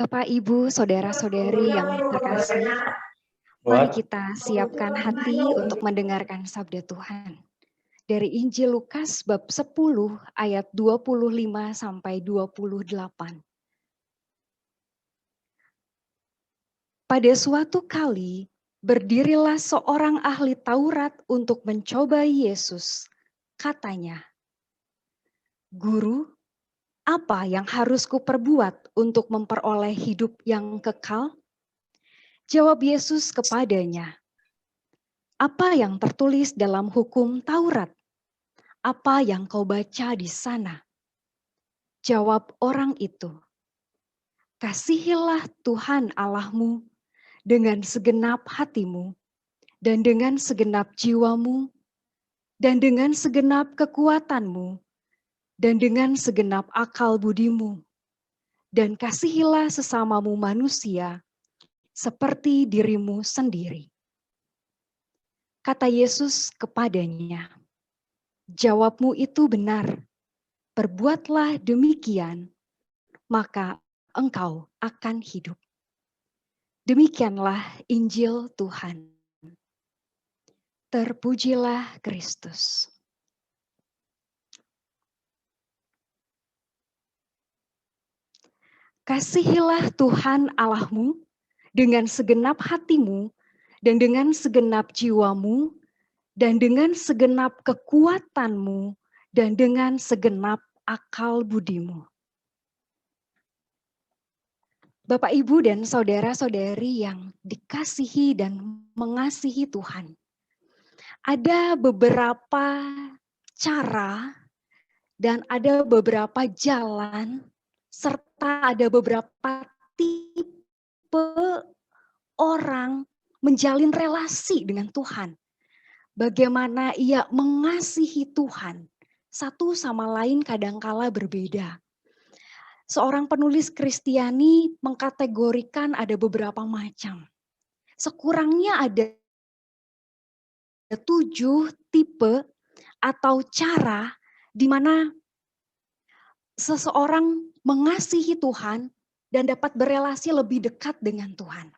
Bapak, Ibu, saudara-saudari yang terkasih, mari Buat kita siapkan hati untuk mendengarkan sabda Tuhan. Dari Injil Lukas bab 10 ayat 25 sampai 28. Pada suatu kali, berdirilah seorang ahli Taurat untuk mencoba Yesus. Katanya, "Guru, apa yang harus kuperbuat untuk memperoleh hidup yang kekal?" Jawab Yesus kepadanya, "Apa yang tertulis dalam hukum Taurat? Apa yang kau baca di sana?" Jawab orang itu, "Kasihilah Tuhan Allahmu dengan segenap hatimu, dan dengan segenap jiwamu, dan dengan segenap kekuatanmu, dan dengan segenap akal budimu. Dan kasihilah sesamamu manusia seperti dirimu sendiri." Kata Yesus kepadanya, "Jawabmu itu benar. Perbuatlah demikian, maka engkau akan hidup." Demikianlah Injil Tuhan. Terpujilah Kristus. Kasihilah Tuhan Allahmu dengan segenap hatimu, dan dengan segenap jiwamu, dan dengan segenap kekuatanmu, dan dengan segenap akal budimu. Bapak, Ibu, dan saudara-saudari yang dikasihi dan mengasihi Tuhan. Ada beberapa cara dan ada beberapa jalan serta ada beberapa tipe orang menjalin relasi dengan Tuhan. Bagaimana ia mengasihi Tuhan, satu sama lain kadangkala berbeda. Seorang penulis Kristiani mengkategorikan ada beberapa macam. Sekurangnya ada 7 tipe atau cara di mana seseorang mengasihi Tuhan dan dapat berelasi lebih dekat dengan Tuhan.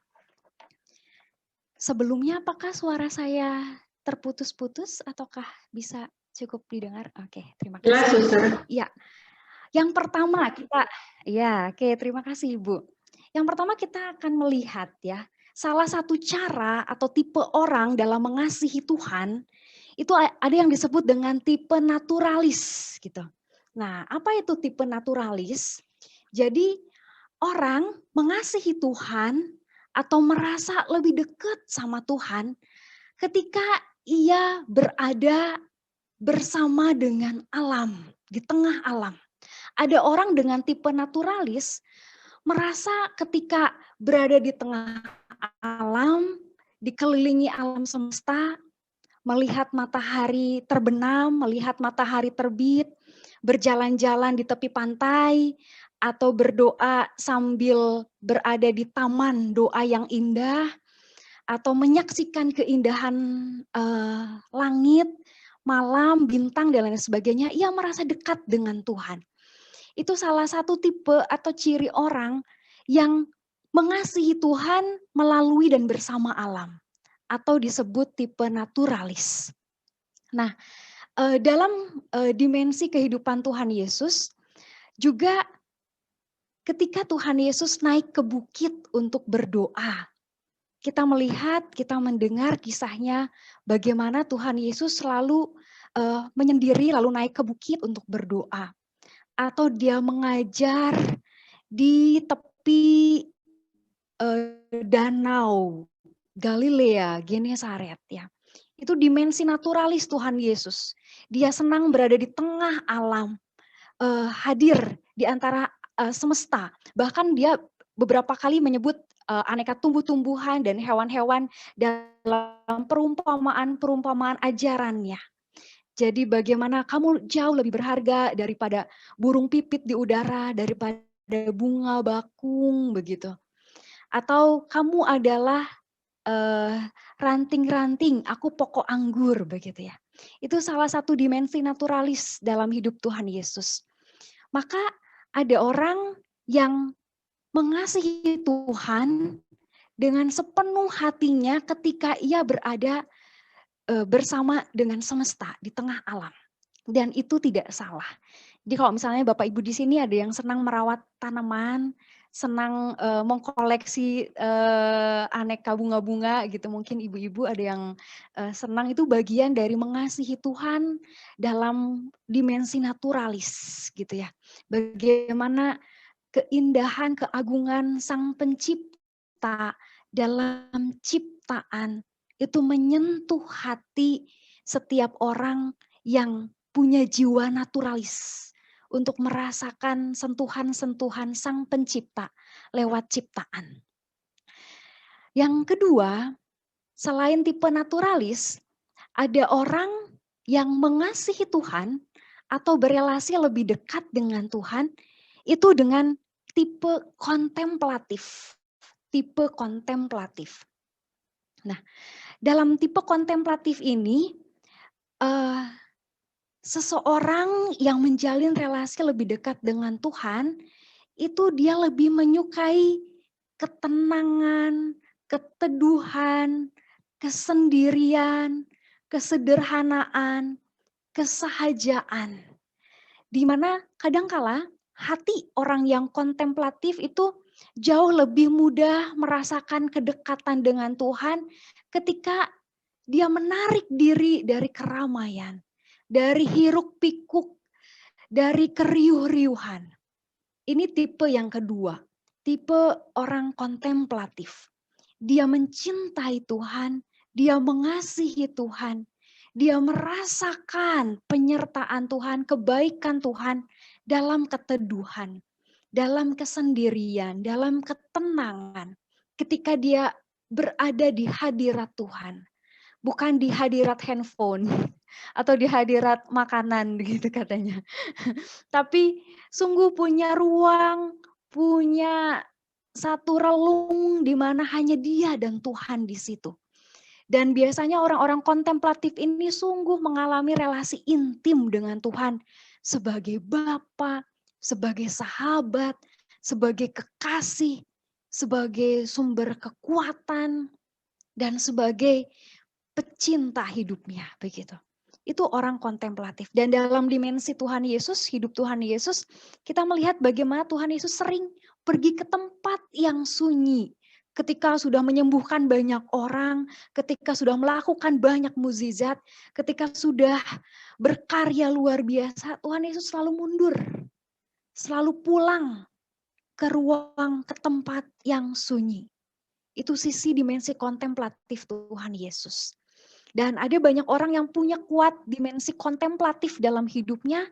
Sebelumnya apakah suara saya terputus-putus ataukah bisa cukup didengar? Oke, terima kasih. jelas, Suster. Ya. Yang pertama terima kasih Ibu. Yang pertama kita akan melihat ya, salah satu cara atau tipe orang dalam mengasihi Tuhan itu ada yang disebut dengan tipe naturalis gitu. Nah, apa itu tipe naturalis? Jadi orang mengasihi Tuhan atau merasa lebih dekat sama Tuhan ketika ia berada bersama dengan alam, di tengah alam. Ada orang dengan tipe naturalis merasa ketika berada di tengah alam, dikelilingi alam semesta, melihat matahari terbenam, melihat matahari terbit, berjalan-jalan di tepi pantai, atau berdoa sambil berada di taman doa yang indah, atau menyaksikan keindahan langit, malam, bintang, dan lain sebagainya, ia merasa dekat dengan Tuhan. Itu salah satu tipe atau ciri orang yang mengasihi Tuhan melalui dan bersama alam, atau disebut tipe naturalis. Nah, dalam dimensi kehidupan Tuhan Yesus, juga ketika Tuhan Yesus naik ke bukit untuk berdoa, kita melihat, kita mendengar kisahnya bagaimana Tuhan Yesus selalu menyendiri lalu naik ke bukit untuk berdoa. Atau dia mengajar di tepi danau Galilea, Genesaret ya. Itu dimensi naturalis Tuhan Yesus. Dia senang berada di tengah alam, hadir di antara semesta. Bahkan dia beberapa kali menyebut aneka tumbuh-tumbuhan dan hewan-hewan dalam perumpamaan ajarannya. Jadi bagaimana kamu jauh lebih berharga daripada burung pipit di udara, daripada bunga bakung begitu. Atau kamu adalah ranting-ranting, aku pokok anggur begitu ya. Itu salah satu dimensi naturalis dalam hidup Tuhan Yesus. Maka ada orang yang mengasihi Tuhan dengan sepenuh hatinya ketika ia berada bersama dengan semesta di tengah alam. Dan itu tidak salah. Jadi kalau misalnya Bapak Ibu di sini ada yang senang merawat tanaman, senang mengkoleksi aneka bunga-bunga gitu, mungkin ibu-ibu ada yang senang, itu bagian dari mengasihi Tuhan dalam dimensi naturalis gitu ya. Bagaimana keindahan, keagungan Sang Pencipta dalam ciptaan itu menyentuh hati setiap orang yang punya jiwa naturalis untuk merasakan sentuhan-sentuhan Sang Pencipta lewat ciptaan. Yang kedua, selain tipe naturalis, ada orang yang mengasihi Tuhan atau berelasi lebih dekat dengan Tuhan itu dengan tipe kontemplatif. Tipe kontemplatif. Nah, dalam tipe kontemplatif ini, seseorang yang menjalin relasi lebih dekat dengan Tuhan, itu dia lebih menyukai ketenangan, keteduhan, kesendirian, kesederhanaan, kesahajaan. Di mana kadangkala hati orang yang kontemplatif itu jauh lebih mudah merasakan kedekatan dengan Tuhan ketika dia menarik diri dari keramaian, dari hiruk pikuk, dari keriuh-riuhan. Ini tipe yang kedua, tipe orang kontemplatif. Dia mencintai Tuhan, dia mengasihi Tuhan, dia merasakan penyertaan Tuhan, kebaikan Tuhan dalam keteduhan, dalam kesendirian, dalam ketenangan. Ketika dia berada di hadirat Tuhan, bukan di hadirat handphone atau di hadirat makanan gitu katanya. Tapi sungguh punya ruang, punya satu relung di mana hanya dia dan Tuhan di situ. Dan biasanya orang-orang kontemplatif ini sungguh mengalami relasi intim dengan Tuhan sebagai Bapa, sebagai sahabat, sebagai kekasih, sebagai sumber kekuatan, dan sebagai pecinta hidupnya, begitu. Itu orang kontemplatif. Dan dalam dimensi Tuhan Yesus, hidup Tuhan Yesus, kita melihat bagaimana Tuhan Yesus sering pergi ke tempat yang sunyi. Ketika sudah menyembuhkan banyak orang, ketika sudah melakukan banyak mukjizat, ketika sudah berkarya luar biasa, Tuhan Yesus selalu mundur. Selalu pulang ke ruang, ke tempat yang sunyi. Itu sisi dimensi kontemplatif Tuhan Yesus. Dan ada banyak orang yang punya kuat dimensi kontemplatif dalam hidupnya,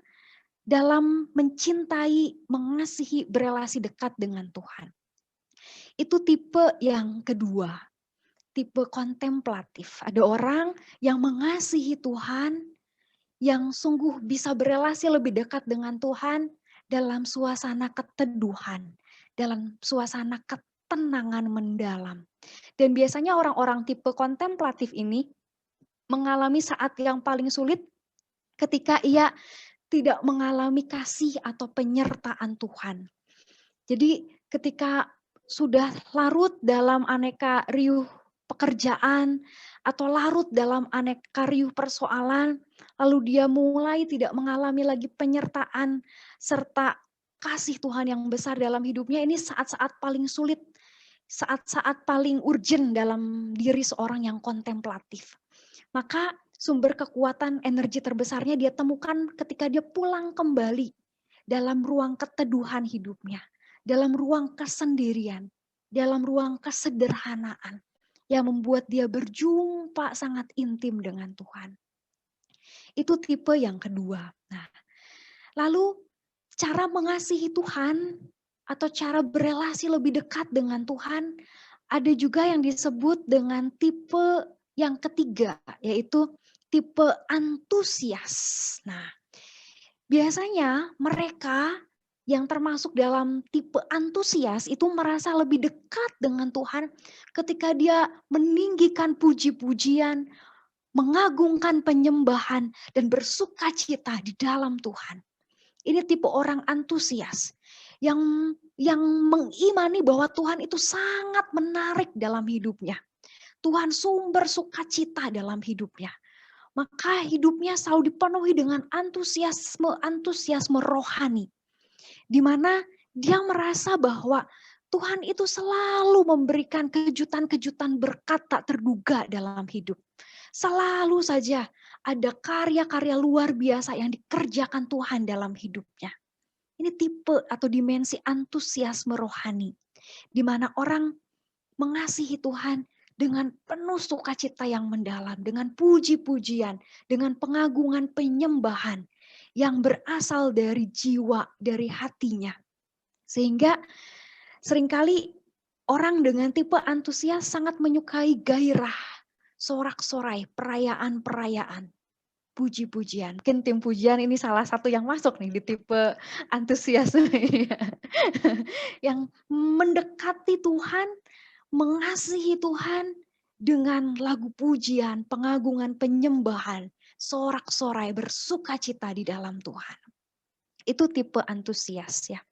dalam mencintai, mengasihi, berelasi dekat dengan Tuhan. Itu tipe yang kedua, tipe kontemplatif. Ada orang yang mengasihi Tuhan, yang sungguh bisa berelasi lebih dekat dengan Tuhan dalam suasana keteduhan, dalam suasana ketenangan mendalam. Dan biasanya orang-orang tipe kontemplatif ini mengalami saat yang paling sulit ketika ia tidak mengalami kasih atau penyertaan Tuhan. Jadi ketika sudah larut dalam aneka riuh pekerjaan atau larut dalam aneka riuh persoalan, lalu dia mulai tidak mengalami lagi penyertaan serta kasih Tuhan yang besar dalam hidupnya, ini saat-saat paling sulit, saat-saat paling urgent dalam diri seorang yang kontemplatif. Maka sumber kekuatan energi terbesarnya dia temukan ketika dia pulang kembali dalam ruang keteduhan hidupnya, dalam ruang kesendirian, dalam ruang kesederhanaan yang membuat dia berjumpa sangat intim dengan Tuhan. Itu tipe yang kedua. Nah, lalu cara mengasihi Tuhan atau cara berelasi lebih dekat dengan Tuhan, ada juga yang disebut dengan tipe yang ketiga, yaitu tipe antusias. Nah, biasanya mereka yang termasuk dalam tipe antusias itu merasa lebih dekat dengan Tuhan ketika dia meninggikan puji-pujian, mengagungkan penyembahan, dan bersukacita di dalam Tuhan. Ini tipe orang antusias. yang mengimani bahwa Tuhan itu sangat menarik dalam hidupnya. Tuhan sumber sukacita dalam hidupnya. Maka hidupnya selalu dipenuhi dengan antusiasme rohani. Di mana dia merasa bahwa Tuhan itu selalu memberikan kejutan-kejutan berkat tak terduga dalam hidup. Selalu saja ada karya-karya luar biasa yang dikerjakan Tuhan dalam hidupnya. Ini tipe atau dimensi antusiasme rohani, di mana orang mengasihi Tuhan dengan penuh sukacita yang mendalam, dengan puji-pujian, dengan pengagungan penyembahan yang berasal dari jiwa, dari hatinya. Sehingga seringkali orang dengan tipe antusias sangat menyukai gairah, sorak-sorai, perayaan-perayaan, puji-pujian. Mungkin tim pujian ini salah satu yang masuk nih di tipe antusias. Yang mendekati Tuhan, mengasihi Tuhan dengan lagu pujian, pengagungan, penyembahan, sorak-sorai, bersukacita di dalam Tuhan. Itu tipe antusias ya.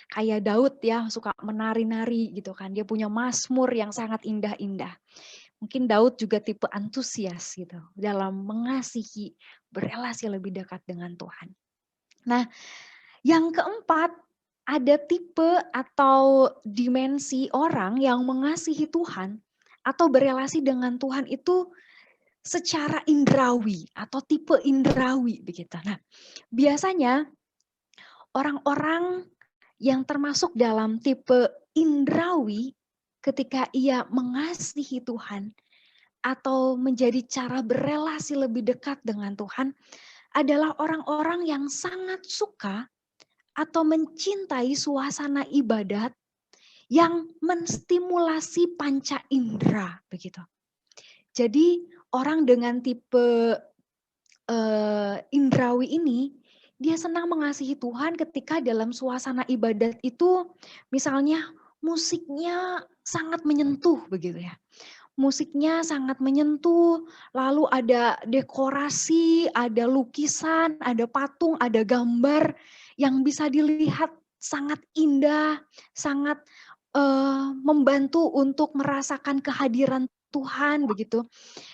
Kayak Daud ya, suka menari-nari gitu kan. Dia punya mazmur yang sangat indah-indah. Mungkin Daud juga tipe antusias gitu dalam mengasihi, berelasi lebih dekat dengan Tuhan. Nah, yang keempat, ada tipe atau dimensi orang yang mengasihi Tuhan atau berelasi dengan Tuhan itu secara indrawi atau tipe indrawi begitu. Nah, biasanya orang-orang yang termasuk dalam tipe indrawi ketika ia mengasihi Tuhan atau menjadi cara berelasi lebih dekat dengan Tuhan adalah orang-orang yang sangat suka atau mencintai suasana ibadat yang menstimulasi panca indera begitu. Jadi orang dengan tipe indrawi ini dia senang mengasihi Tuhan ketika dalam suasana ibadat itu misalnya musiknya sangat menyentuh begitu ya. Musiknya sangat menyentuh, lalu ada dekorasi, ada lukisan, ada patung, ada gambar yang bisa dilihat sangat indah, sangat membantu untuk merasakan kehadiran Tuhan begitu.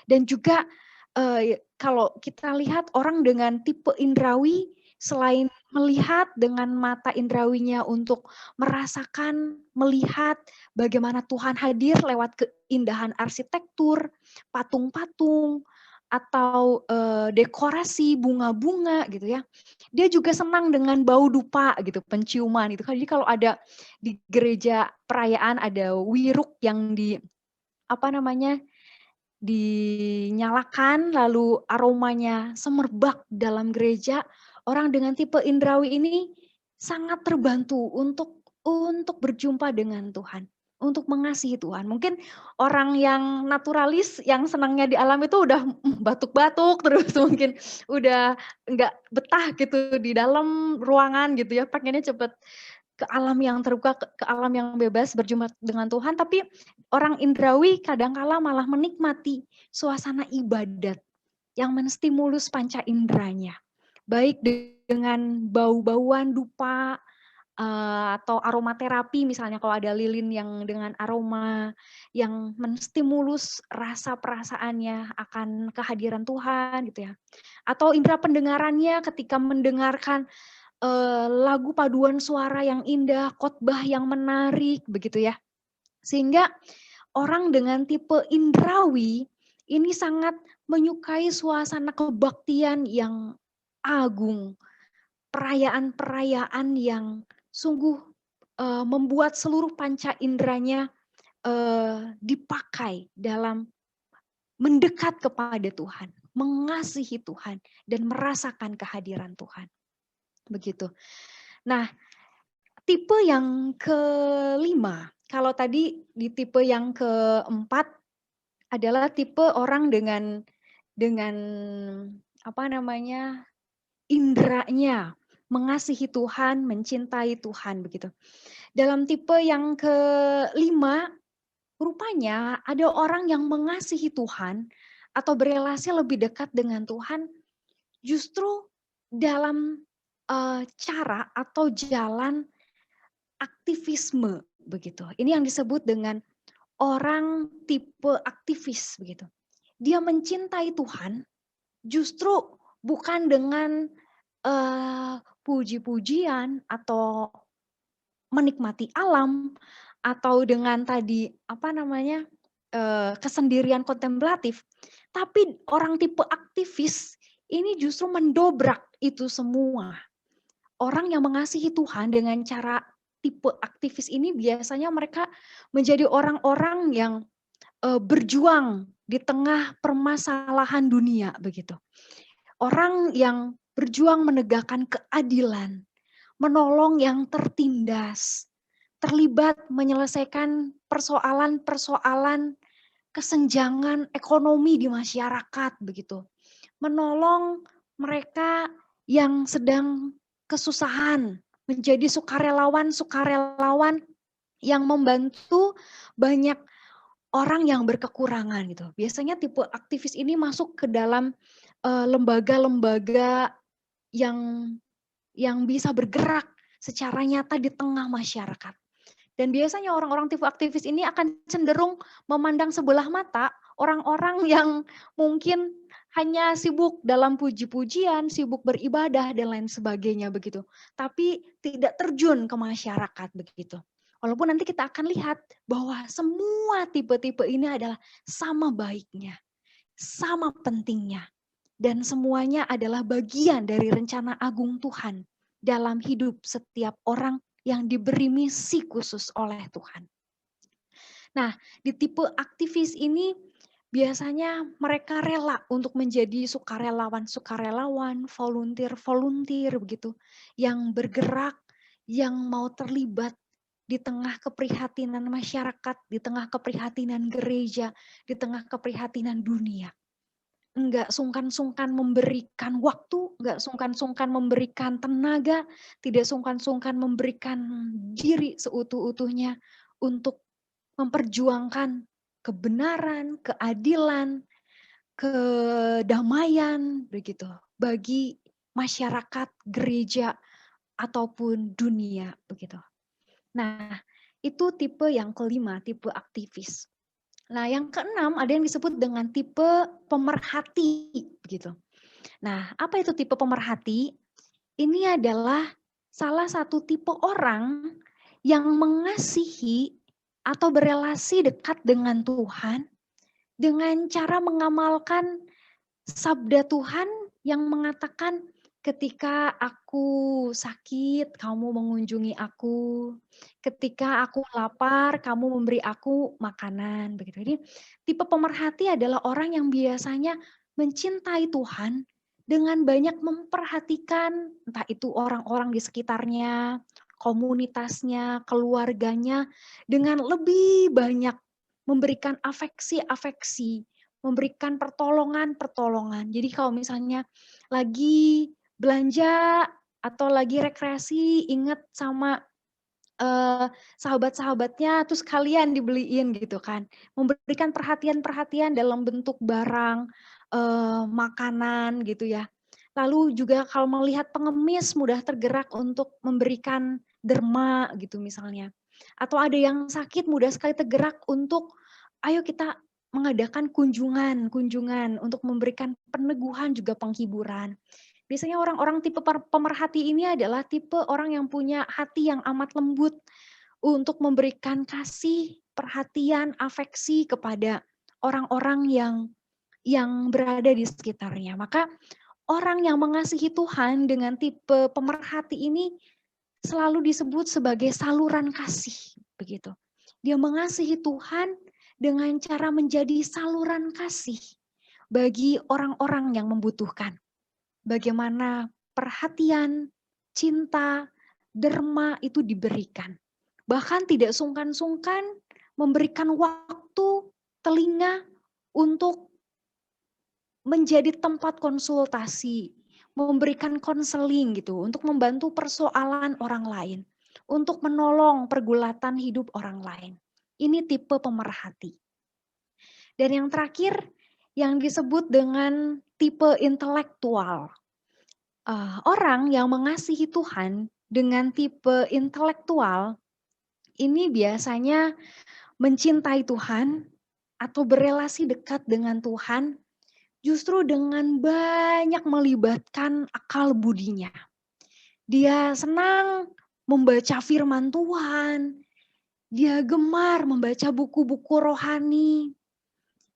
Dan juga kalau kita lihat orang dengan tipe indrawi selain melihat dengan mata indrawinya untuk merasakan, melihat bagaimana Tuhan hadir lewat keindahan arsitektur, patung-patung, atau dekorasi bunga-bunga gitu ya. Dia juga senang dengan bau dupa gitu, penciuman itu. Jadi kalau ada di gereja perayaan ada wiruk yang dinyalakan lalu aromanya semerbak dalam gereja, orang dengan tipe indrawi ini sangat terbantu untuk berjumpa dengan Tuhan, untuk mengasihi Tuhan. Mungkin orang yang naturalis yang senangnya di alam itu udah batuk-batuk terus mungkin udah nggak betah gitu di dalam ruangan gitu ya, pengennya cepet ke alam yang terbuka, ke alam yang bebas berjumpa dengan Tuhan, tapi orang indrawi kadangkala malah menikmati suasana ibadat yang menstimulus panca inderanya. Baik dengan bau-bauan dupa atau aromaterapi misalnya kalau ada lilin yang dengan aroma yang menstimulus rasa perasaannya akan kehadiran Tuhan gitu ya. Atau indera pendengarannya ketika mendengarkan lagu paduan suara yang indah, khotbah yang menarik begitu ya. Sehingga orang dengan tipe indrawi ini sangat menyukai suasana kebaktian yang agung, perayaan-perayaan yang sungguh membuat seluruh panca inderanya dipakai dalam mendekat kepada Tuhan, mengasihi Tuhan dan merasakan kehadiran Tuhan. Begitu. Nah, tipe yang kelima, kalau tadi di tipe yang keempat adalah tipe orang dengan inderanya mengasihi Tuhan, mencintai Tuhan begitu. Dalam tipe yang kelima, rupanya ada orang yang mengasihi Tuhan atau berelasi lebih dekat dengan Tuhan justru dalam cara atau jalan aktivisme begitu. Ini yang disebut dengan orang tipe aktivis begitu. Dia mencintai Tuhan justru bukan dengan puji-pujian atau menikmati alam atau dengan tadi apa namanya kesendirian kontemplatif, tapi orang tipe aktivis ini justru mendobrak itu semua. Orang yang mengasihi Tuhan dengan cara tipe aktivis ini biasanya mereka menjadi orang-orang yang berjuang di tengah permasalahan dunia begitu. Orang yang berjuang menegakkan keadilan, menolong yang tertindas, terlibat menyelesaikan persoalan-persoalan kesenjangan ekonomi di masyarakat begitu. Menolong mereka yang sedang kesusahan, menjadi sukarelawan-sukarelawan yang membantu banyak orang yang berkekurangan gitu. Biasanya tipe aktivis ini masuk ke dalam lembaga-lembaga yang bisa bergerak secara nyata di tengah masyarakat. Dan biasanya orang-orang tipe aktivis ini akan cenderung memandang sebelah mata orang-orang yang mungkin hanya sibuk dalam puji-pujian, sibuk beribadah dan lain sebagainya begitu. Tapi tidak terjun ke masyarakat begitu. Walaupun nanti kita akan lihat bahwa semua tipe-tipe ini adalah sama baiknya, sama pentingnya. Dan semuanya adalah bagian dari rencana agung Tuhan dalam hidup setiap orang yang diberi misi khusus oleh Tuhan. Nah, di tipe aktivis ini biasanya mereka rela untuk menjadi sukarelawan-sukarelawan, volunteer-volunteer begitu, yang bergerak, yang mau terlibat di tengah keprihatinan masyarakat, di tengah keprihatinan gereja, di tengah keprihatinan dunia. Enggak sungkan-sungkan memberikan waktu, enggak sungkan-sungkan memberikan tenaga, tidak sungkan-sungkan memberikan diri seutuh-utuhnya untuk memperjuangkan kebenaran, keadilan, kedamaian begitu bagi masyarakat, gereja ataupun dunia begitu. Nah, itu tipe yang kelima, tipe aktivis. Nah, yang keenam ada yang disebut dengan tipe pemerhati begitu. Nah, apa itu tipe pemerhati? Ini adalah salah satu tipe orang yang mengasihi atau berelasi dekat dengan Tuhan dengan cara mengamalkan sabda Tuhan yang mengatakan ketika aku sakit, kamu mengunjungi aku. Ketika aku lapar, kamu memberi aku makanan. Begitu. Jadi tipe pemerhati adalah orang yang biasanya mencintai Tuhan dengan banyak memperhatikan entah itu orang-orang di sekitarnya, komunitasnya, keluarganya dengan lebih banyak memberikan afeksi-afeksi, memberikan pertolongan-pertolongan. Jadi kalau misalnya lagi belanja atau lagi rekreasi, ingat sama sahabat-sahabatnya, terus kalian dibeliin gitu kan. Memberikan perhatian-perhatian dalam bentuk barang, makanan gitu ya. Lalu juga kalau melihat pengemis mudah tergerak untuk memberikan derma gitu misalnya. Atau ada yang sakit mudah sekali tergerak untuk ayo kita mengadakan kunjungan untuk memberikan peneguhan juga penghiburan. Biasanya orang-orang tipe pemerhati ini adalah tipe orang yang punya hati yang amat lembut untuk memberikan kasih, perhatian, afeksi kepada orang-orang yang berada di sekitarnya. Maka orang yang mengasihi Tuhan dengan tipe pemerhati ini selalu disebut sebagai saluran kasih, begitu. Dia mengasihi Tuhan dengan cara menjadi saluran kasih bagi orang-orang yang membutuhkan. Bagaimana perhatian, cinta, derma itu diberikan. Bahkan tidak sungkan-sungkan memberikan waktu, telinga untuk menjadi tempat konsultasi, memberikan konseling gitu, untuk membantu persoalan orang lain, untuk menolong pergulatan hidup orang lain. Ini tipe pemerhati. Dan yang terakhir, yang disebut dengan tipe intelektual. Orang yang mengasihi Tuhan dengan tipe intelektual ini biasanya mencintai Tuhan atau berelasi dekat dengan Tuhan justru dengan banyak melibatkan akal budinya. Dia senang membaca firman Tuhan, dia gemar membaca buku-buku rohani,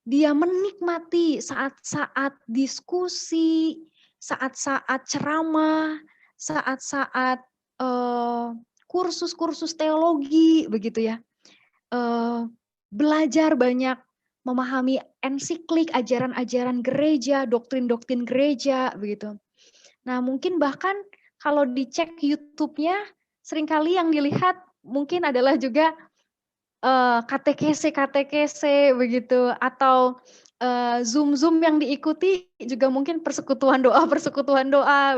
dia menikmati saat-saat diskusi, saat-saat ceramah, saat-saat kursus-kursus teologi begitu ya. Belajar banyak memahami ensiklik, ajaran-ajaran gereja, doktrin-doktrin gereja begitu. Nah, mungkin bahkan kalau dicek YouTube-nya seringkali yang dilihat mungkin adalah juga katekese begitu, atau Zoom yang diikuti juga mungkin persekutuan doa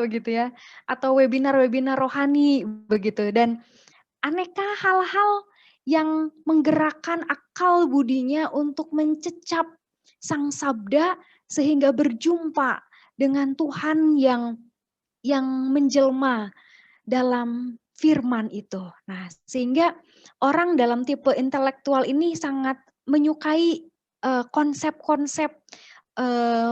begitu ya, atau webinar-webinar rohani begitu, dan aneka hal-hal yang menggerakkan akal budinya untuk mencecap sang sabda sehingga berjumpa dengan Tuhan yang menjelma dalam firman itu. Nah, sehingga orang dalam tipe intelektual ini sangat menyukai konsep-konsep,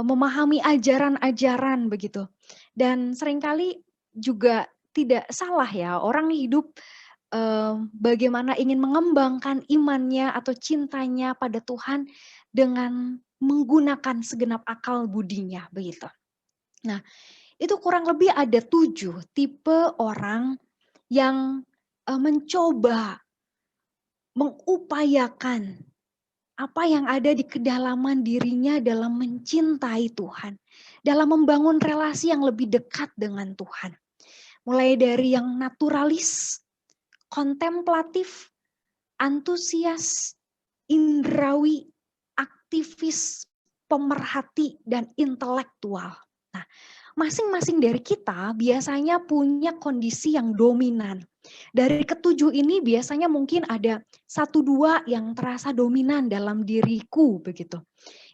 memahami ajaran-ajaran begitu. Dan seringkali juga tidak salah ya, orang hidup bagaimana ingin mengembangkan imannya atau cintanya pada Tuhan dengan menggunakan segenap akal budinya begitu. Nah, itu kurang lebih ada 7 tipe orang yang mencoba mengupayakan apa yang ada di kedalaman dirinya dalam mencintai Tuhan, dalam membangun relasi yang lebih dekat dengan Tuhan. Mulai dari yang naturalis, kontemplatif, antusias, indrawi, aktivis, pemerhati, dan intelektual. Nah, masing-masing dari kita biasanya punya kondisi yang dominan. Dari ketujuh ini biasanya mungkin ada 1-2 yang terasa dominan dalam diriku begitu.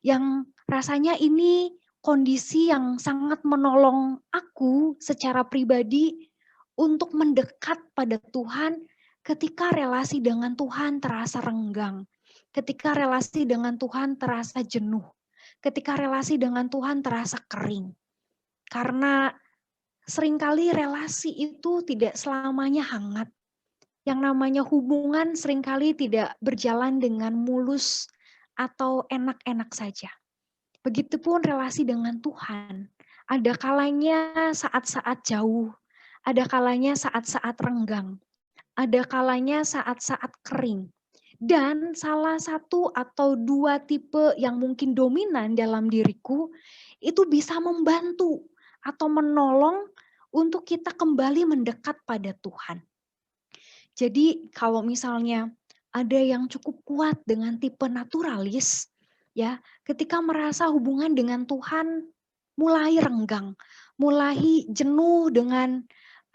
Yang rasanya ini kondisi yang sangat menolong aku secara pribadi untuk mendekat pada Tuhan ketika relasi dengan Tuhan terasa renggang, ketika relasi dengan Tuhan terasa jenuh, ketika relasi dengan Tuhan terasa kering. Karena seringkali relasi itu tidak selamanya hangat. Yang namanya hubungan seringkali tidak berjalan dengan mulus atau enak-enak saja. Begitupun relasi dengan Tuhan. Ada kalanya saat-saat jauh, ada kalanya saat-saat renggang, ada kalanya saat-saat kering. Dan salah satu atau 2 tipe yang mungkin dominan dalam diriku itu bisa membantu atau menolong untuk kita kembali mendekat pada Tuhan. Jadi kalau misalnya ada yang cukup kuat dengan tipe naturalis, ya, ketika merasa hubungan dengan Tuhan mulai renggang, mulai jenuh dengan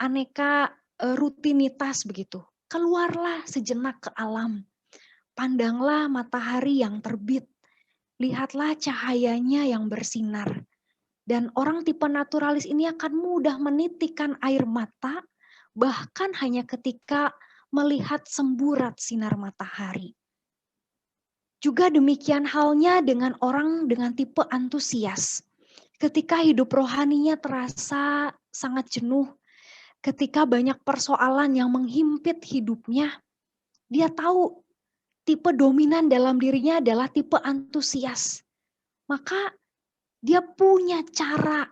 aneka rutinitas begitu. Keluarlah sejenak ke alam, pandanglah matahari yang terbit, lihatlah cahayanya yang bersinar. Dan orang tipe naturalis ini akan mudah menitikkan air mata, bahkan hanya ketika melihat semburat sinar matahari. Juga demikian halnya dengan orang dengan tipe antusias. Ketika hidup rohaninya terasa sangat jenuh, ketika banyak persoalan yang menghimpit hidupnya, dia tahu tipe dominan dalam dirinya adalah tipe antusias. Maka dia punya cara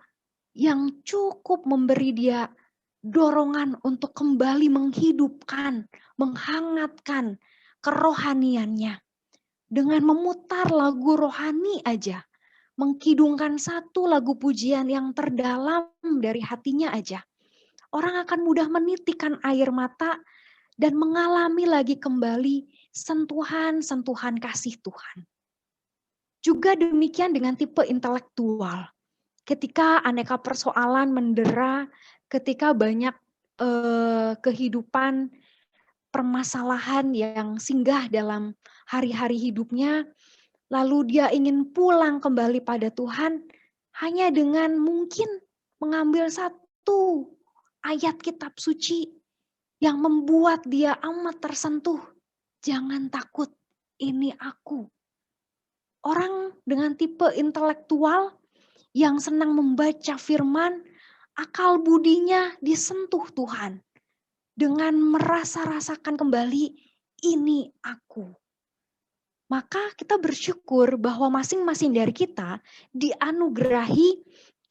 yang cukup memberi dia dorongan untuk kembali menghidupkan, menghangatkan kerohaniannya. Dengan memutar lagu rohani aja, mengkidungkan satu lagu pujian yang terdalam dari hatinya aja. Orang akan mudah menitikkan air mata dan mengalami lagi kembali sentuhan-sentuhan kasih Tuhan. Juga demikian dengan tipe intelektual. Ketika aneka persoalan mendera, ketika banyak kehidupan permasalahan yang singgah dalam hari-hari hidupnya, lalu dia ingin pulang kembali pada Tuhan, hanya dengan mungkin mengambil satu ayat kitab suci yang membuat dia amat tersentuh. Jangan takut, ini aku. Orang dengan tipe intelektual yang senang membaca firman, akal budinya disentuh Tuhan. Dengan merasa-rasakan kembali, ini aku. Maka kita bersyukur bahwa masing-masing dari kita dianugerahi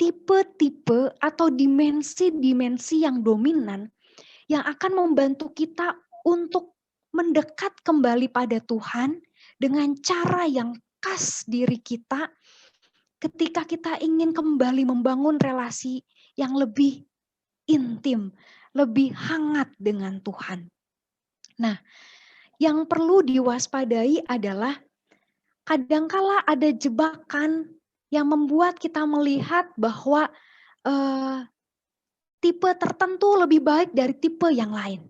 tipe-tipe atau dimensi-dimensi yang dominan yang akan membantu kita untuk mendekat kembali pada Tuhan dengan cara yang khas diri kita ketika kita ingin kembali membangun relasi yang lebih intim, lebih hangat dengan Tuhan. Nah, yang perlu diwaspadai adalah kadangkala ada jebakan yang membuat kita melihat bahwa tipe tertentu lebih baik dari tipe yang lain.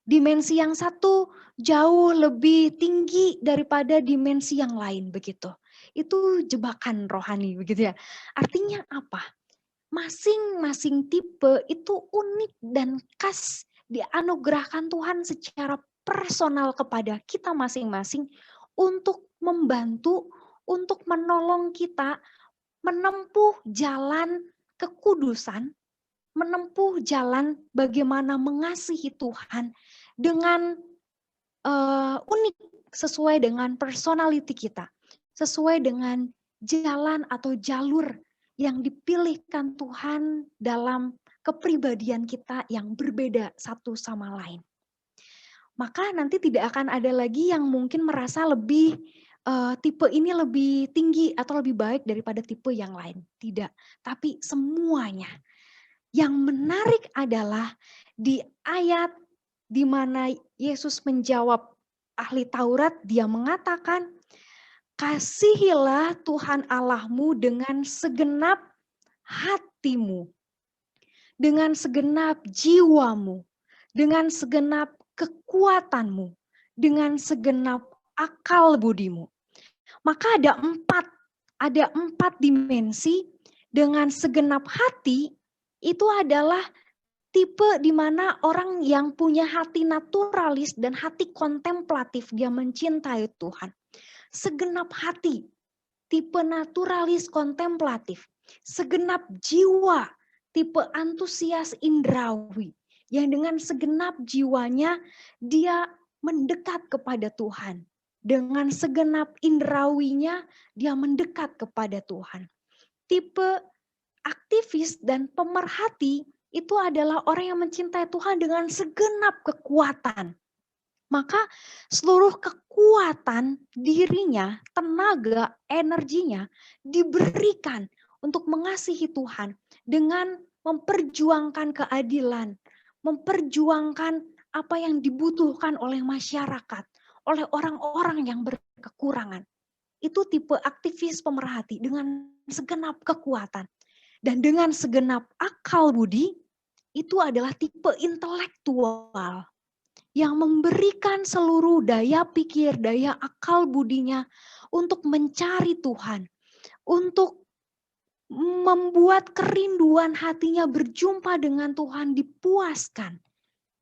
Dimensi yang satu jauh lebih tinggi daripada dimensi yang lain begitu. Itu jebakan rohani begitu ya. Artinya apa? Masing-masing tipe itu unik dan khas dianugerahkan Tuhan secara personal kepada kita masing-masing untuk membantu, untuk menolong kita menempuh jalan kekudusan, menempuh jalan bagaimana mengasihi Tuhan dengan unik sesuai dengan personality kita, sesuai dengan jalan atau jalur yang dipilihkan Tuhan dalam kepribadian kita yang berbeda satu sama lain. Maka nanti tidak akan ada lagi yang mungkin merasa lebih tipe ini lebih tinggi atau lebih baik daripada tipe yang lain. Tidak, tapi semuanya. Yang menarik adalah di ayat di mana Yesus menjawab ahli Taurat, dia mengatakan, kasihilah Tuhan Allahmu dengan segenap hatimu, dengan segenap jiwamu, dengan segenap kekuatanmu, dengan segenap akal budimu. Maka ada empat dimensi. Dengan segenap hati itu adalah tipe di mana orang yang punya hati naturalis dan hati kontemplatif, dia mencintai Tuhan. Segenap hati, tipe naturalis kontemplatif. Segenap jiwa, tipe antusias indrawi. Yang dengan segenap jiwanya dia mendekat kepada Tuhan. Dengan segenap indrawinya dia mendekat kepada Tuhan. Tipe aktivis dan pemerhati itu adalah orang yang mencintai Tuhan dengan segenap kekuatan. Maka seluruh kekuatan dirinya, tenaga, energinya diberikan untuk mengasihi Tuhan dengan memperjuangkan keadilan, memperjuangkan apa yang dibutuhkan oleh masyarakat, oleh orang-orang yang berkekurangan. Itu tipe aktivis pemerhati dengan segenap kekuatan. Dan dengan segenap akal budi, itu adalah tipe intelektual yang memberikan seluruh daya pikir, daya akal budinya untuk mencari Tuhan, untuk membuat kerinduan hatinya berjumpa dengan Tuhan dipuaskan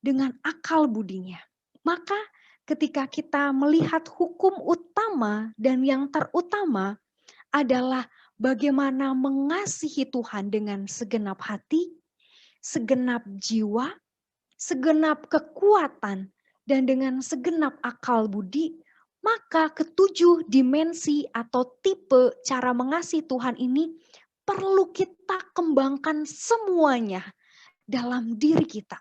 dengan akal budinya. Maka ketika kita melihat hukum utama dan yang terutama adalah bagaimana mengasihi Tuhan dengan segenap hati, segenap jiwa, segenap kekuatan, dan dengan segenap akal budi, maka ketujuh dimensi atau tipe cara mengasihi Tuhan ini perlu kita kembangkan semuanya dalam diri kita.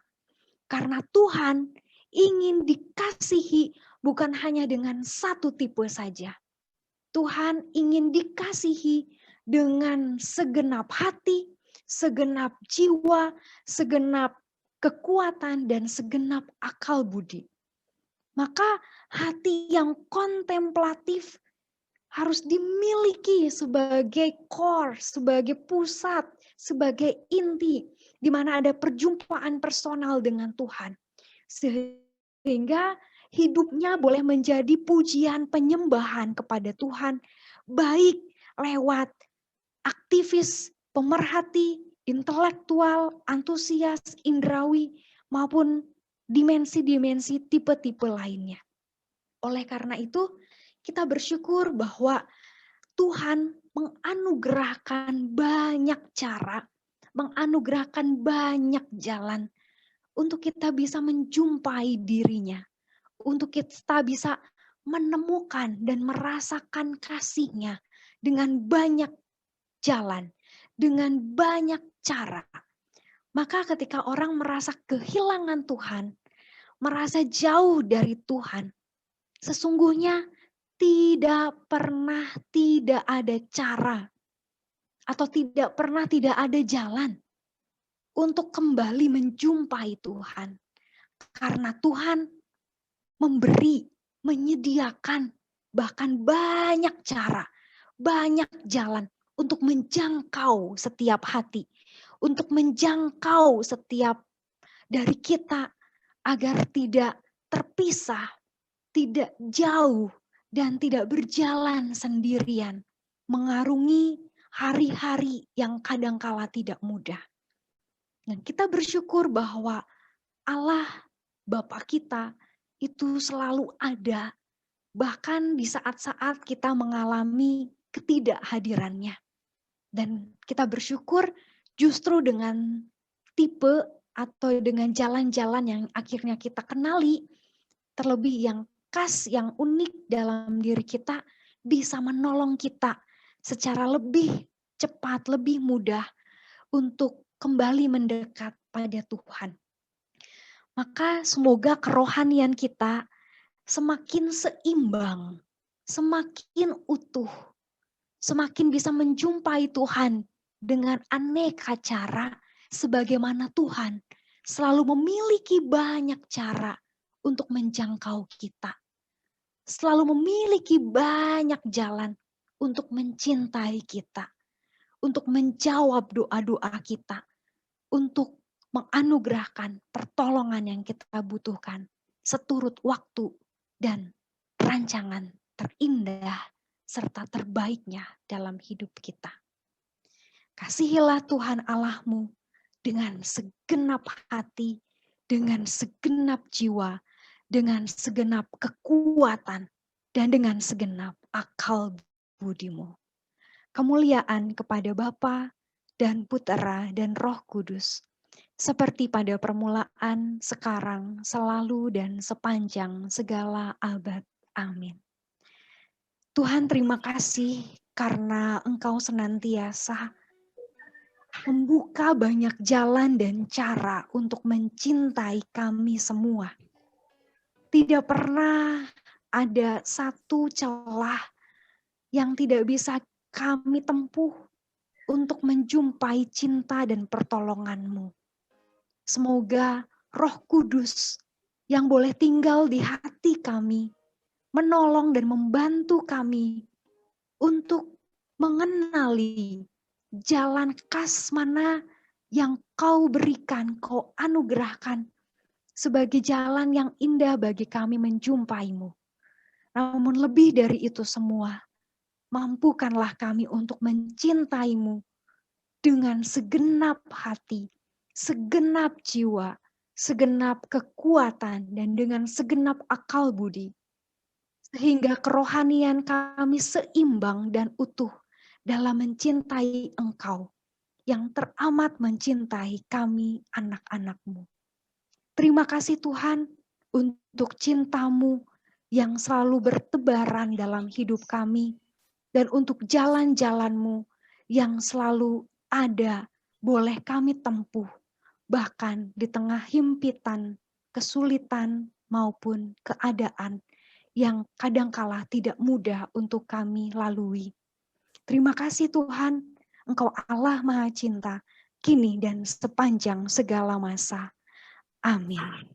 Karena Tuhan ingin dikasihi bukan hanya dengan satu tipe saja. Tuhan ingin dikasihi dengan segenap hati, segenap jiwa, segenap kekuatan, dan segenap akal budi. Maka hati yang kontemplatif harus dimiliki sebagai core, sebagai pusat, sebagai inti, di mana ada perjumpaan personal dengan Tuhan. Sehingga hidupnya boleh menjadi pujian penyembahan kepada Tuhan, baik lewat aktivis, pemerhati, intelektual, antusias, indrawi, maupun dimensi-dimensi tipe-tipe lainnya. Oleh karena itu, kita bersyukur bahwa Tuhan menganugerahkan banyak cara, menganugerahkan banyak jalan untuk kita bisa menjumpai dirinya, untuk kita bisa menemukan dan merasakan kasih-Nya dengan banyak jalan, dengan banyak cara. Maka ketika orang merasa kehilangan Tuhan, merasa jauh dari Tuhan, sesungguhnya tidak pernah tidak ada cara atau tidak pernah tidak ada jalan untuk kembali menjumpai Tuhan. Karena Tuhan memberi, menyediakan bahkan banyak cara, banyak jalan untuk menjangkau setiap hati, untuk menjangkau setiap dari kita agar tidak terpisah, tidak jauh, dan tidak berjalan sendirian, mengarungi hari-hari yang kadangkala tidak mudah. Dan kita bersyukur bahwa Allah Bapa kita itu selalu ada, bahkan di saat-saat kita mengalami ketidakhadirannya. Dan kita bersyukur justru dengan tipe atau dengan jalan-jalan yang akhirnya kita kenali, terlebih yang khas, yang unik dalam diri kita, bisa menolong kita secara lebih cepat, lebih mudah untuk kembali mendekat pada Tuhan. Maka semoga kerohanian kita semakin seimbang, semakin utuh, semakin bisa menjumpai Tuhan dengan aneka cara, sebagaimana Tuhan selalu memiliki banyak cara untuk menjangkau kita. Selalu memiliki banyak jalan untuk mencintai kita, untuk menjawab doa-doa kita, untuk menganugerahkan pertolongan yang kita butuhkan seturut waktu dan rancangan terindah serta terbaiknya dalam hidup kita. Kasihilah Tuhan Allahmu dengan segenap hati, dengan segenap jiwa, dengan segenap kekuatan, dan dengan segenap akal budimu. Kemuliaan kepada Bapa dan Putera dan Roh Kudus, seperti pada permulaan, sekarang, selalu, dan sepanjang segala abad. Amin. Tuhan, terima kasih karena Engkau senantiasa membuka banyak jalan dan cara untuk mencintai kami semua. Tidak pernah ada satu celah yang tidak bisa kami tempuh untuk menjumpai cinta dan pertolongan-Mu. Semoga Roh Kudus yang boleh tinggal di hati kami, menolong dan membantu kami untuk mengenali jalan khas mana yang Kau berikan, Kau anugerahkan sebagai jalan yang indah bagi kami menjumpai-Mu. Namun lebih dari itu semua, mampukanlah kami untuk mencintai-Mu dengan segenap hati, segenap jiwa, segenap kekuatan, dan dengan segenap akal budi. Sehingga kerohanian kami seimbang dan utuh dalam mencintai Engkau yang teramat mencintai kami anak-anak-Mu. Terima kasih Tuhan untuk cinta-Mu yang selalu bertebaran dalam hidup kami dan untuk jalan-jalan-Mu yang selalu ada boleh kami tempuh bahkan di tengah himpitan, kesulitan maupun keadaan yang kadangkala tidak mudah untuk kami lalui. Terima kasih Tuhan, Engkau Allah Maha Cinta, kini dan sepanjang segala masa. Amin.